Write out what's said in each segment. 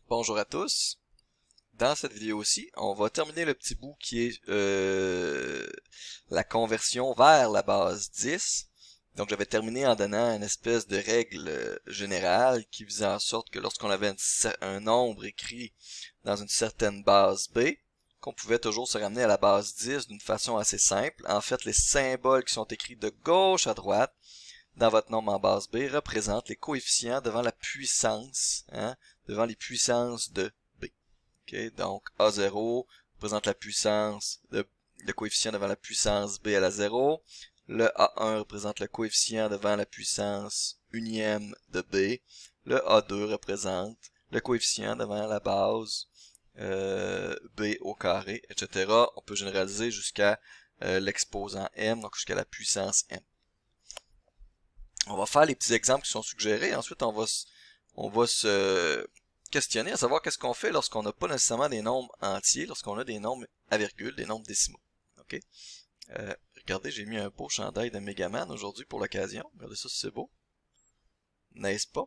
Bonjour à tous. Dans cette vidéo-ci, on va terminer le petit bout qui est la conversion vers la base 10. Donc j'avais terminé en donnant une espèce de règle générale qui faisait en sorte que lorsqu'on avait un nombre écrit dans une certaine base B, qu'on pouvait toujours se ramener à la base 10 d'une façon assez simple. En fait, les symboles qui sont écrits de gauche à droite dans votre nombre en base B représentent les coefficients devant la puissance, devant les puissances de B. Okay? Donc, A0 représente la puissance, le coefficient devant la puissance B à la 0. Le A1 représente le coefficient devant la puissance unième de B. Le A2 représente le coefficient devant la base B au carré, etc. On peut généraliser jusqu'à l'exposant M, donc jusqu'à la puissance M. On va faire les petits exemples qui sont suggérés. Ensuite, on va se questionner à savoir qu'est-ce qu'on fait lorsqu'on n'a pas nécessairement des nombres entiers, lorsqu'on a des nombres à virgule, des nombres décimaux. OK? Regardez, j'ai mis un beau chandail de Megaman aujourd'hui pour l'occasion. Regardez ça, c'est beau. N'est-ce pas?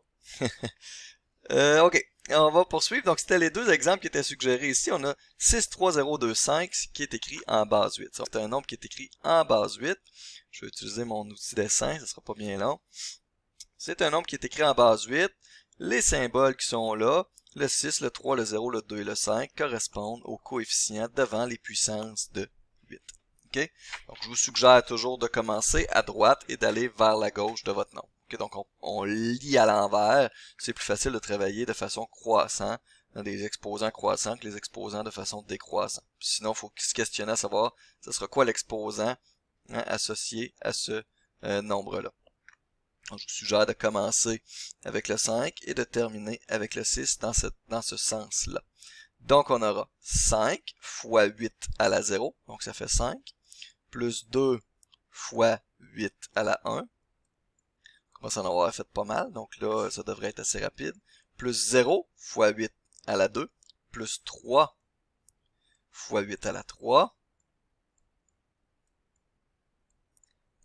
OK. On va poursuivre. Donc, c'était les deux exemples qui étaient suggérés ici. On a 63025 qui est écrit en base 8. C'est un nombre qui est écrit en base 8. Je vais utiliser mon outil dessin, ça sera pas bien long. C'est un nombre qui est écrit en base 8. Les symboles qui sont là, le 6, le 3, le 0, le 2 et le 5, correspondent aux coefficients devant les puissances de 8. OK? Donc, je vous suggère toujours de commencer à droite et d'aller vers la gauche de votre nombre. Okay? Donc, on lit à l'envers. C'est plus facile de travailler de façon croissante, dans des exposants croissants que les exposants de façon décroissante. Sinon, il faut se questionner à savoir, ce sera quoi l'exposant associé à ce nombre-là. Donc, je vous suggère de commencer avec le 5 et de terminer avec le 6 dans ce sens-là. Donc, on aura 5 fois 8 à la 0, donc ça fait 5, plus 2 fois 8 à la 1. On commence à en avoir fait pas mal, donc là, ça devrait être assez rapide. Plus 0 fois 8 à la 2, plus 3 fois 8 à la 3,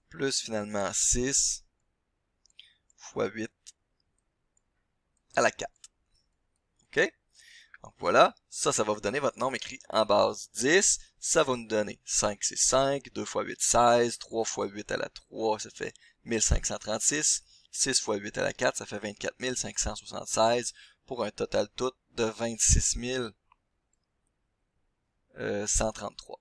plus finalement 6 fois 8 à la 4. OK? Donc voilà, ça va vous donner votre nombre écrit en base 10. Ça va nous donner 5, c'est 5, 2 fois 8, 16, 3 fois 8 à la 3, ça fait 1536, 6 fois 8 à la 4, ça fait 24 576, pour un total tout de 26 133.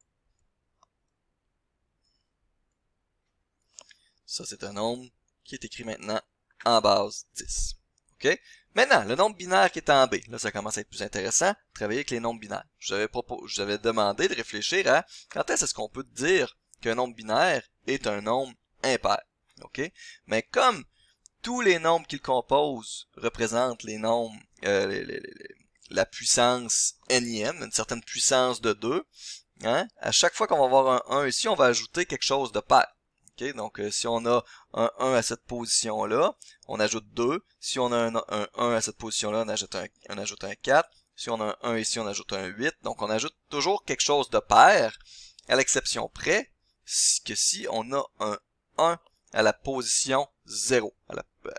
Ça, c'est un nombre qui est écrit maintenant en base 10. OK? Maintenant, le nombre binaire qui est en B. Là, ça commence à être plus intéressant. Travailler avec les nombres binaires. Je vous avais demandé de réfléchir à quand est-ce qu'on peut dire qu'un nombre binaire est un nombre impair. OK? Mais comme tous les nombres qu'il compose représentent les nombres, la puissance nième, une certaine puissance de 2, à chaque fois qu'on va avoir un 1 ici, on va ajouter quelque chose de pair. Okay? Donc, si on a un 1 à cette position-là, on ajoute 2. Si on a un 1 à cette position-là, on ajoute un 4. Si on a un 1 ici, on ajoute un 8. Donc, on ajoute toujours quelque chose de pair, à l'exception près que si on a un 1 à la position 0,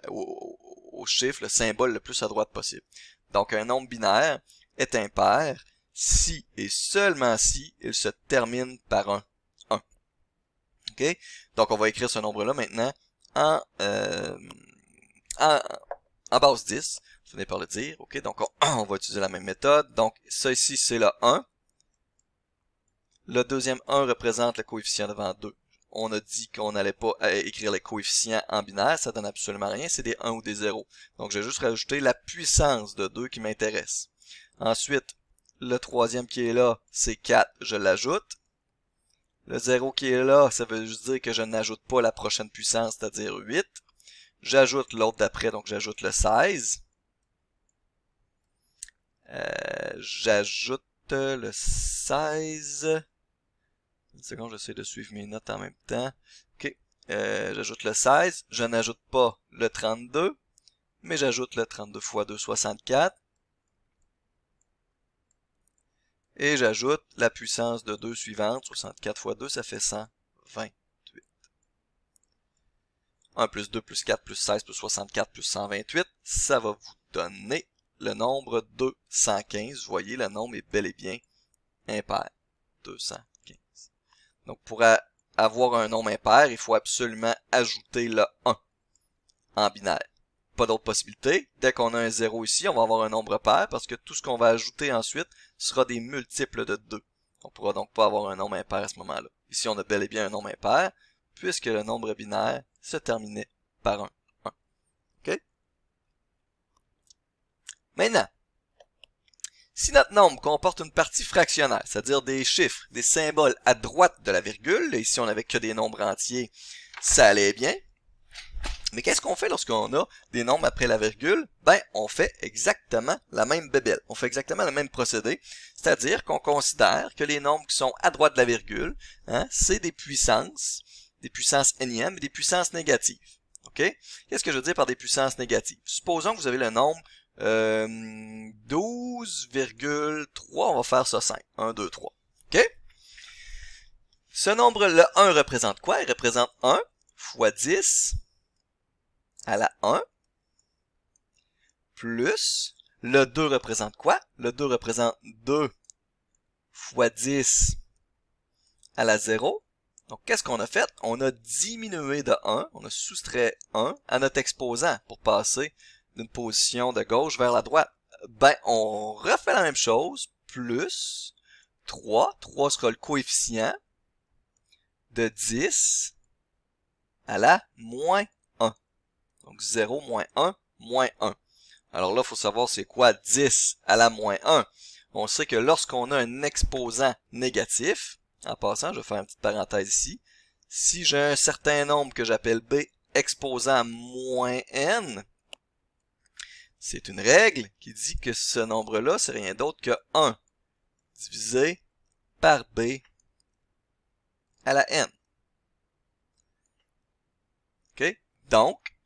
au chiffre, le symbole le plus à droite possible. Donc, un nombre binaire est impair si et seulement si il se termine par un 1. OK? Donc, on va écrire ce nombre-là maintenant en, en, en base 10. Je venais par le dire. OK? Donc, on va utiliser la même méthode. Donc, ça ici, c'est le 1. Le deuxième 1 représente le coefficient devant 2. On a dit qu'on n'allait pas écrire les coefficients en binaire. Ça donne absolument rien. C'est des 1 ou des 0. Donc, je vais juste rajouter la puissance de 2 qui m'intéresse. Ensuite, le troisième qui est là, c'est 4. Je l'ajoute. Le 0 qui est là, ça veut juste dire que je n'ajoute pas la prochaine puissance, c'est-à-dire 8. J'ajoute l'autre d'après, donc j'ajoute le 16. J'ajoute le 16. Une seconde, j'essaie de suivre mes notes en même temps. OK. J'ajoute le 16. Je n'ajoute pas le 32, mais j'ajoute le 32 fois 2, 64. Et j'ajoute la puissance de 2 suivante. 64 fois 2, ça fait 128. 1 plus 2 plus 4 plus 16 plus 64 plus 128, ça va vous donner le nombre 215. Vous voyez, le nombre est bel et bien impair. 215. Donc, pour avoir un nombre impair, il faut absolument ajouter le 1 en binaire. Pas d'autre possibilité. Dès qu'on a un 0 ici, on va avoir un nombre pair parce que tout ce qu'on va ajouter ensuite sera des multiples de 2. On ne pourra donc pas avoir un nombre impair à ce moment-là. Ici, on a bel et bien un nombre impair puisque le nombre binaire se terminait par 1. OK? Maintenant, si notre nombre comporte une partie fractionnaire, c'est-à-dire des chiffres, des symboles à droite de la virgule, là, ici on n'avait que des nombres entiers, ça allait bien. Mais qu'est-ce qu'on fait lorsqu'on a des nombres après la virgule? Ben, on fait exactement la même bébelle. On fait exactement le même procédé. C'est-à-dire qu'on considère que les nombres qui sont à droite de la virgule, hein, c'est des puissances énièmes et des puissances négatives. OK? Qu'est-ce que je veux dire par des puissances négatives? Supposons que vous avez le nombre 12,3, on va faire ça simple. 1, 2, 3. OK? Ce nombre, le 1 représente quoi? Il représente 1 fois 10 à la 1, plus, le 2 représente quoi? Le 2 représente 2 fois 10 à la 0. Donc, qu'est-ce qu'on a fait? On a diminué de 1, on a soustrait 1 à notre exposant pour passer d'une position de gauche vers la droite. Ben, on refait la même chose, plus 3. 3 sera le coefficient de 10 à la moins 1. Donc 0, moins 1, moins 1. Alors là, il faut savoir c'est quoi 10 à la moins 1. On sait que lorsqu'on a un exposant négatif, en passant, je vais faire une petite parenthèse ici, si j'ai un certain nombre que j'appelle B exposant moins n, c'est une règle qui dit que ce nombre-là, c'est rien d'autre que 1 divisé par B à la n. OK? Donc,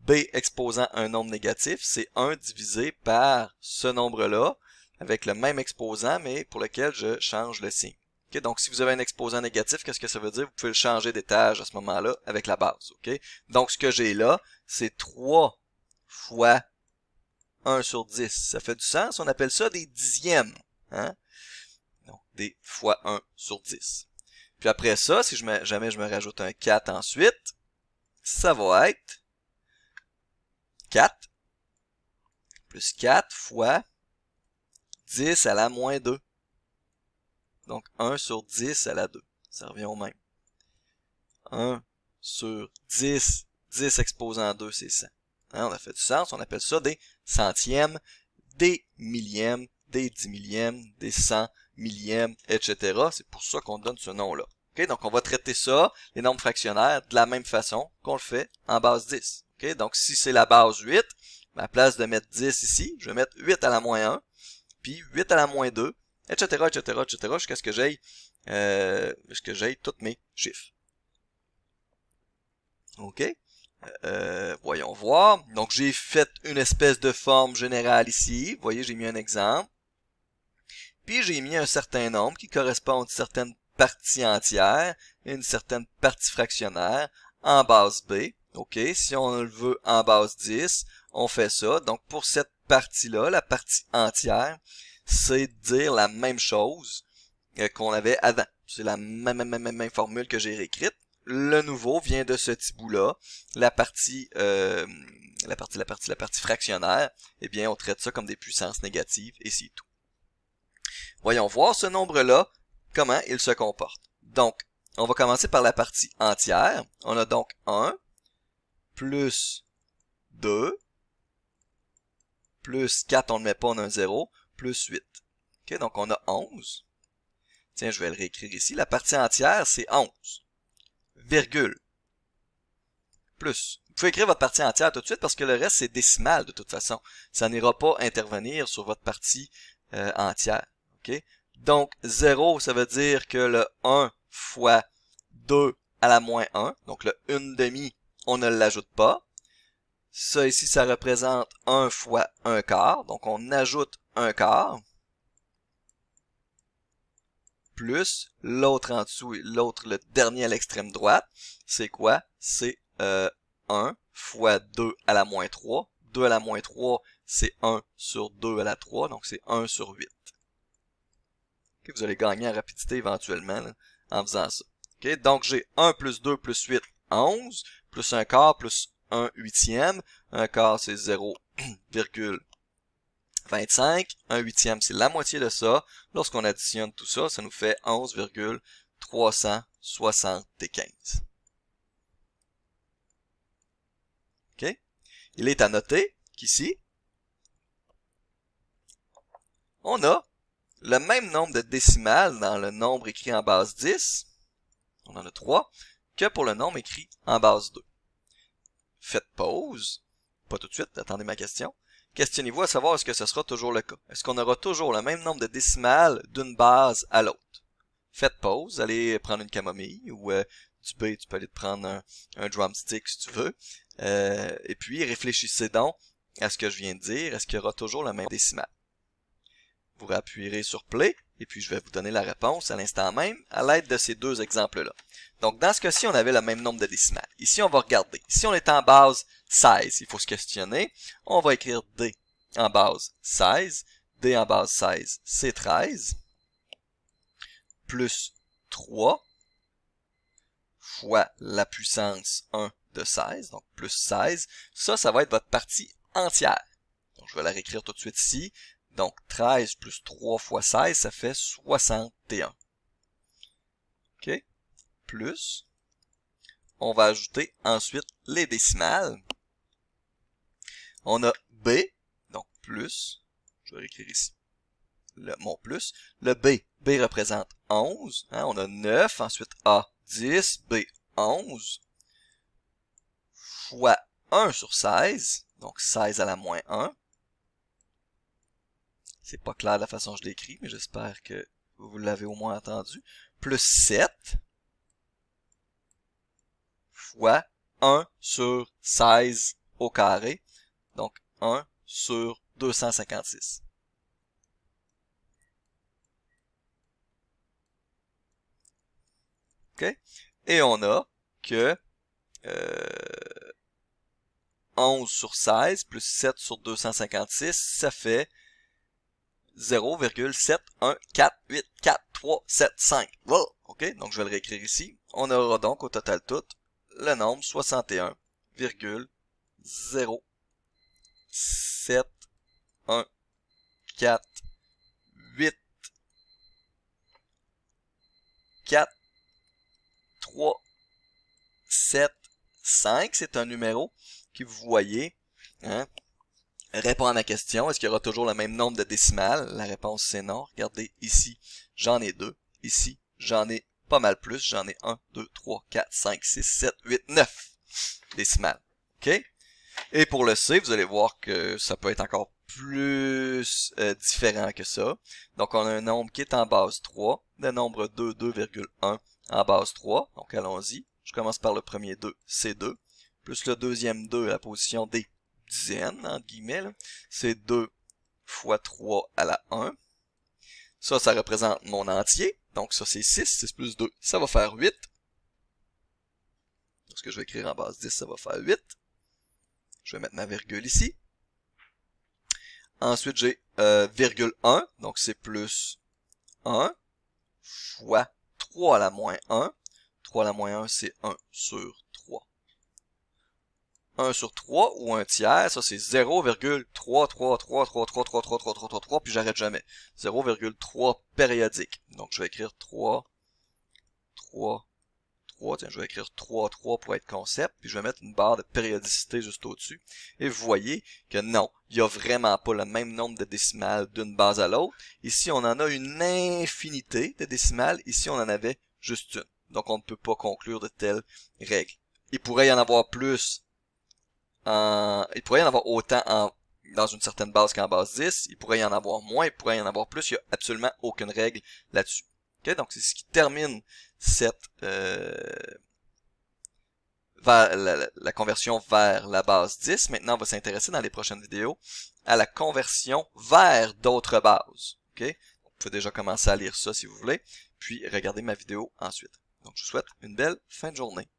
B exposant un nombre négatif, c'est 1 divisé par ce nombre-là, avec le même exposant, mais pour lequel je change le signe. Okay? Donc, si vous avez un exposant négatif, qu'est-ce que ça veut dire? Vous pouvez le changer d'étage à ce moment-là avec la base. Okay? Donc, ce que j'ai là, c'est 3 fois 1 sur 10. Ça fait du sens? On appelle ça des dixièmes. Hein? Donc, des fois 1 sur 10. Puis après ça, si jamais je me rajoute un 4 ensuite, ça va être 4 plus 4 fois 10 à la moins 2. Donc 1 sur 10 à la 2. Ça revient au même. 1 sur 10. 10 exposant 2, c'est 100. Hein, on a fait du sens. On appelle ça des centièmes, des millièmes, des dix millièmes, des cent millièmes, etc. C'est pour ça qu'on donne ce nom-là. Okay? Donc on va traiter ça, les nombres fractionnaires, de la même façon qu'on le fait en base 10. Okay? Donc si c'est la base 8, à place de mettre 10 ici, je vais mettre 8 à la moins 1, puis 8 à la moins 2, etc., etc., etc., jusqu'à ce que j'aille tous mes chiffres. OK? Voyons voir. Donc, j'ai fait une espèce de forme générale ici. Vous voyez, j'ai mis un exemple. Puis, j'ai mis un certain nombre qui correspond à une certaine partie entière et une certaine partie fractionnaire en base B. OK? Si on le veut en base 10, on fait ça. Donc, pour cette partie-là, la partie entière, c'est dire la même chose qu'on avait avant. C'est la même formule que j'ai réécrite. Le nouveau vient de ce petit bout-là. La partie fractionnaire, eh bien, on traite ça comme des puissances négatives et c'est tout. Voyons voir ce nombre-là, comment il se comporte. Donc, on va commencer par la partie entière. On a donc 1 plus 2 plus 4, on ne le met pas, on a un 0, plus 8. Okay, donc on a 11. Tiens, je vais le réécrire ici. La partie entière, c'est 11. Virgule. Plus. Vous pouvez écrire votre partie entière tout de suite parce que le reste, c'est décimal de toute façon. Ça n'ira pas intervenir sur votre partie entière. Okay? Donc, 0, ça veut dire que le 1 fois 2 à la moins 1, donc le 1 demi, on ne l'ajoute pas. Ça ici, ça représente 1 fois 1 quart, donc on ajoute 1 quart. Plus l'autre en dessous, l'autre, le dernier à l'extrême droite, c'est quoi? C'est 1 fois 2 à la moins 3. 2 à la moins 3, c'est 1 sur 2 à la 3, donc c'est 1 sur 8. Okay, vous allez gagner en rapidité éventuellement là, en faisant ça. Okay, donc j'ai 1 plus 2 plus 8, 11, plus un quart plus 1 huitième. Un quart c'est 0,25. Un huitième c'est la moitié de ça. Lorsqu'on additionne tout ça, ça nous fait 11,375. Okay? Il est à noter qu'ici, on a le même nombre de décimales dans le nombre écrit en base 10, on en a 3, que pour le nombre écrit en base 2. Faites pause, pas tout de suite, attendez ma question. Questionnez-vous à savoir est-ce que ce sera toujours le cas. Est-ce qu'on aura toujours le même nombre de décimales d'une base à l'autre? Faites pause, allez prendre une camomille ou du B, tu peux aller te prendre un drumstick si tu veux. Et puis réfléchissez donc à ce que je viens de dire. Est-ce qu'il y aura toujours le même décimal? Vous appuierez sur Play, et puis je vais vous donner la réponse à l'instant même, à l'aide de ces deux exemples-là. Donc, dans ce cas-ci, on avait le même nombre de décimales. Ici, on va regarder. Ici, on est en base 16. Il faut se questionner. On va écrire D en base 16. D en base 16, c'est 13. Plus 3 fois la puissance 1 de 16, donc plus 16. Ça va être votre partie entière. Donc, je vais la réécrire tout de suite ici. Donc, 13 plus 3 fois 16, ça fait 61. OK? Plus, on va ajouter ensuite les décimales. On a B, donc plus, je vais réécrire ici mon plus. Le B représente 11. Hein, on a 9, ensuite A, 10, B, 11, fois 1 sur 16, donc 16 à la moins 1. C'est pas clair de la façon dont je l'écris, mais j'espère que vous l'avez au moins entendu. Plus 7 fois 1 sur 16 au carré. Donc 1 sur 256. OK? Et on a que 11 sur 16 plus 7 sur 256, ça fait 0,7148475. Wow! OK? Donc, je vais le réécrire ici. On aura donc au total tout le nombre 61,7148375. C'est un numéro que vous voyez. Hein? Répond à ma question, est-ce qu'il y aura toujours le même nombre de décimales? La réponse c'est non. Regardez, ici, j'en ai 2. Ici, j'en ai pas mal plus. J'en ai 1, 2, 3, 4, 5, 6, 7, 8, 9 décimales. OK? Et pour le C, vous allez voir que ça peut être encore plus différent que ça. Donc, on a un nombre qui est en base 3. Le nombre 2, 2,1 en base 3. Donc, allons-y. Je commence par le premier 2, c'est 2. Plus le deuxième 2 à la position D. Dizaine, entre guillemets, c'est 2 fois 3 à la 1. Ça représente mon entier. Donc ça, c'est 6. 6 plus 2, ça va faire 8. Ce que je vais écrire en base 10, ça va faire 8. Je vais mettre ma virgule ici. Ensuite, j'ai virgule 1. Donc c'est plus 1 fois 3 à la moins 1. 3 à la moins 1, c'est 1 sur 3. 1 sur 3 ou 1 tiers, ça c'est 0,33333333333, puis j'arrête jamais. 0,3 périodique. Donc je vais écrire 3, 3, 3, tiens, je vais écrire 3, 3 pour être concept, puis je vais mettre une barre de périodicité juste au-dessus. Et vous voyez que non, il n'y a vraiment pas le même nombre de décimales d'une base à l'autre. Ici, on en a une infinité de décimales, ici on en avait juste une. Donc on ne peut pas conclure de telles règles. Il pourrait y en avoir plus. Il pourrait y en avoir autant dans une certaine base qu'en base 10. Il pourrait y en avoir moins, il pourrait y en avoir plus. Il n'y a absolument aucune règle là-dessus. Okay? Donc, c'est ce qui termine cette la conversion vers la base 10. Maintenant, on va s'intéresser dans les prochaines vidéos à la conversion vers d'autres bases. Okay? Vous pouvez déjà commencer à lire ça si vous voulez, puis regardez ma vidéo ensuite. Donc, je vous souhaite une belle fin de journée.